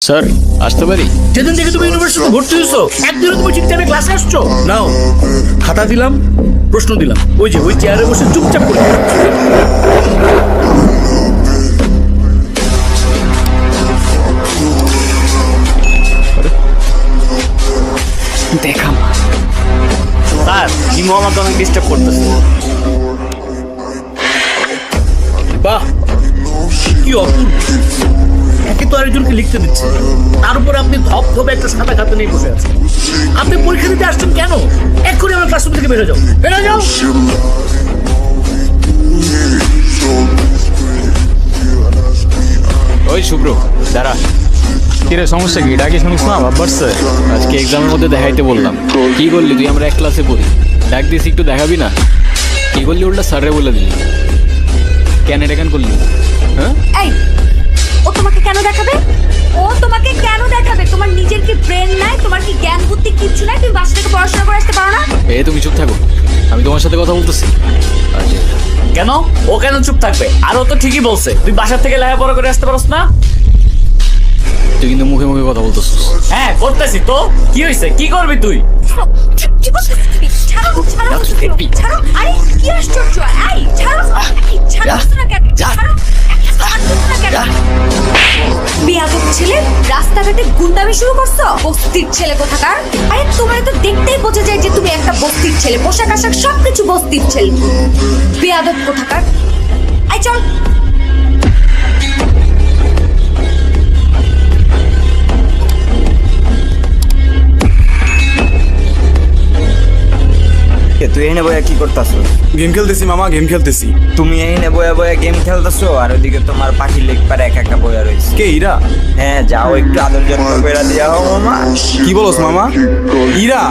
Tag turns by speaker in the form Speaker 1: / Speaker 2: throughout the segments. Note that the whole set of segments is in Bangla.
Speaker 1: স্যার আসতে পারি?
Speaker 2: যেদিন থেকে তুমি ইউনিভার্সিটিতে ভর্তি হয়েছো একদিনও তুমি ঠিক টাইমে ক্লাসে আসছো নাও। খাতা দিলাম, প্রশ্ন দিলাম, ওই চেয়ারে বসে চুপচাপ করে
Speaker 1: দেখাম।
Speaker 3: স্যার হিমু আমাকে অনেক ডিস্টার্ব করতেছে।
Speaker 2: বাহ কি অপূর্ব! একে তো আরেকজনকে লিখতে দিচ্ছে, তার উপরে আপনি ধপ একটা সাদা খাতা নিয়ে বসে আছেন। আপনি পরীক্ষা দিতে আসছেন কেন? এক্ষুনি আমার ক্লাসরুম থেকে বেরো যাও, বেরো যাও।
Speaker 1: ওই শুভ্র দাঁড়া। কিরে সমস্যা কি? ডাকি শুনিস না? ভাব বাড়ছে। আজকে এক্সামের মধ্যে দেখাইতে বললাম, কি করলি তুই? আমরা এক ক্লাসে পড়ি, ডাক দিস একটু দেখাবি না? কি করলি? উল্টা স্যারে বলে দিলি। কেন এটা কেন করলি? হ্যাঁ
Speaker 4: এই ও তোমাকে কেন দেখাবে? ও তোমাকে কেন দেখাবে? তোমার নিজের কি ব্রেন নাই? তোমার কি জ্ঞান বুদ্ধি কিচ্ছু নাই? তুমি বাসা থেকে পড়াশোনা করে আসতে পারো না?
Speaker 1: এ তুমি চুপ থাকো, আমি তোমার সাথে কথা বলতেছি। আচ্ছা
Speaker 3: কেন ও কেন চুপ থাকবে? আর ও তো ঠিকই বলছে, তুই বাসার থেকে লেখাপড়া করে আসতে পারস না।
Speaker 1: তুই কিন্তু মুখে মুখে কথা বলতেছিস।
Speaker 3: হ্যাঁ করতেছি তো, কি হয়েছে? কি করবি তুই?
Speaker 4: কি করছিস তুমি? ছাড়ো, ছাড়ো,
Speaker 1: দেখবি?
Speaker 4: ছাড়ো। আরে কি আশ্চর্য! এই ছাড়ো, এই ছাড়ো না কেন? ছাড়ো, ছাড়ো না কেন? বেয়াদব ছেলে, রাস্তাঘাটে গুন্ডামি শুরু করছো? বস্তির ছেলে কোথাকার! আরে তোমার তো দেখতেই বোঝা যায় যে তুমি একটা বস্তির ছেলে। পোশাক আশাক সবকিছু বস্তির ছেলে। বেয়াদব কোথাকার! আই চল।
Speaker 5: তুই এনে বয়া কি করতাছো?
Speaker 6: গেম খেলতেছি মামা, গেম খেলতেছি।
Speaker 5: তুমি এনে বয়া বয়া গেম খেলতেছো আর ওইদিকে তোমার পাখির লেগ পারে একা বয়া রয়েছে।
Speaker 6: কে ইরা?
Speaker 5: হ্যাঁ যাও একটু আদর যত্ন করে দিয়া হও মামা।
Speaker 6: কি বলস মামা? ইরা?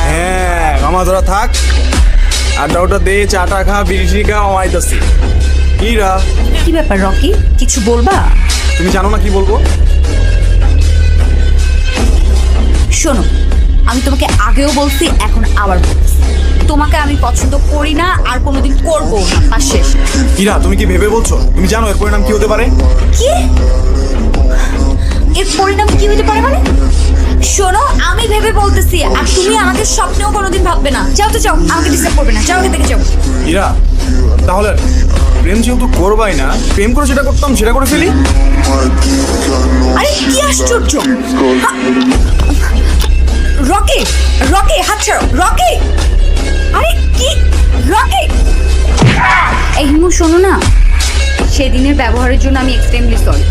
Speaker 6: হ্যাঁ মামা তোরা থাক, আড্ডা ওটা দে, চাটা খা, বিড়ি খা, আইতাছি। ইরা
Speaker 4: কি ব্যাপার রকি, কিছু বলবা?
Speaker 6: তুমি জানো না কি বলবো?
Speaker 4: শোনো, আমি তোমাকে আগেও বলছি, এখন আবার বলছি, তোমাকে আমি পছন্দ করি না আর কোনোদিন করবো না। আর শেষ।
Speaker 6: ইরা তুমি কি ভেবে বলছো? তুমি জানো এর পরিণাম কি হতে পারে?
Speaker 4: কি? এর পরিণাম কি হতে পারে মানে? শোনো, আমি ভেবে বলতেছি আর তুমি আমাকে স্বপ্নেও কোনোদিন ভাববে না। যাও তো যাও, আমাকে ডিস্টার্ব করবে না, যাও এখান থেকে যাও।
Speaker 6: ইরা তাহলে প্রেম যেহেতু করবাই না, প্রেম করে যেটা করতাম সেটা করে ফেলি।
Speaker 4: আরে কি আশ্চর্য! রকি, রকি হাত ছাড়ো, রকি! আরে কি রকি! এই হিমু শোনো না, সেদিনের ব্যবহারের জন্য আমি এক্সট্রিমলি সরি।